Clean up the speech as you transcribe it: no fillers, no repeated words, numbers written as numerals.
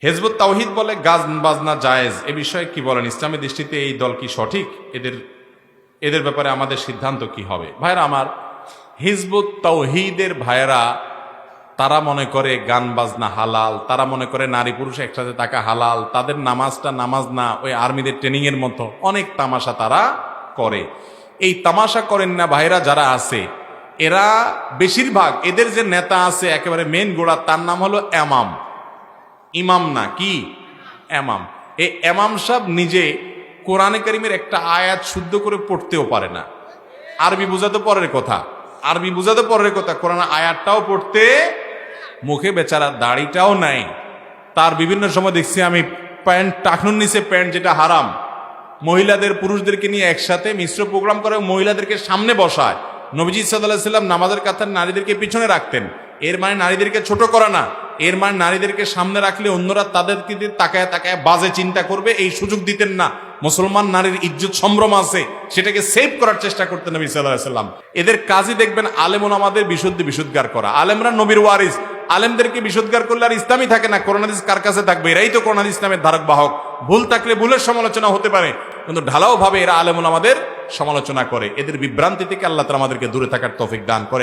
Hizb ut তাওহীদ বলে গান বাজনা জায়েজ, এ বিষয়ে কি বলেন? ইসলামী দৃষ্টিতে এই দল কি সঠিক? এদের ব্যাপারে আমাদের সিদ্ধান্ত কি হবে? ভাইরা আমার, হিজবুত তাওহীদের ভাইরা তারা মনে করে গান বাজনা হালাল, তারা মনে করে নারী পুরুষ একসাথে থাকা হালাল, তাদের নামাজটা নামাজ না, ওই আর্মিদের ট্রেনিং এর মতো অনেক তামাশা তারা করে। এই তামাশা করেন না ভাইরা যারা আছে, এরা বেশিরভাগ এদের যে নেতা আছে একেবারে মেন গোড়া, তার নাম হলো এমাম। ইমাম না, কি এমাম। এই এমাম সাহেব নিজে কোরআনে কারিমের একটা আয়াত শুদ্ধ করে পড়তেও পারে না। আরবি বোঝাতে পরের কথা, কোরআন আয়াতটাও পড়তে মুখে বেচারা দাড়িটাও নাই। তার বিভিন্ন সময় দেখছি আমি প্যান্ট টাকনুর নিচে প্যান্ট, যেটা হারাম, মহিলাদের পুরুষদেরকে নিয়ে একসাথে মিশ্র প্রোগ্রাম করে মহিলাদেরকে সামনে বসায়। নবীজি সাল্লাল্লাহু আলাইহি সাল্লাম নামাজের কাতার নারীদেরকে পিছনে রাখতেন। এর মানে নারীদেরকে ছোট করা না, এর মানে নারীদেরকে সামনে রাখলে অন্যরা তাদেরকে তাকায় তাকায় বাজে চিন্তা করবে, এই সুযোগ দিতেন না। মুসলমান নারীর ইজ্জত সম্ভ্রম আছে, সেটাকে সেভ করার চেষ্টা করতেন নবী সাল্লাল্লাহু আলাইহি সাল্লাম। এদের কাজই দেখবেন আলেম ওলামাদের বিশুদ্ধার করা। আলেমরা নবীর ওয়ারিস, আলেমদেরকে বিশুদ্ধার করলে আর ইসলামই থাকে না। কোরআন হাদিস কার কাছে থাকবে? এরাই তো কোরআন হাদিস ইসলামের ধারক বাহক। ভুল থাকলে ভুলের সমালোচনা হতে পারে, কিন্তু ঢালাও ভাবে এরা আলেম ওলামাদের সমালোচনা করে। এদের বিভ্রান্তি থেকে আল্লাহ তাআলা আমাদেরকে দূরে থাকার তৌফিক দান করেন।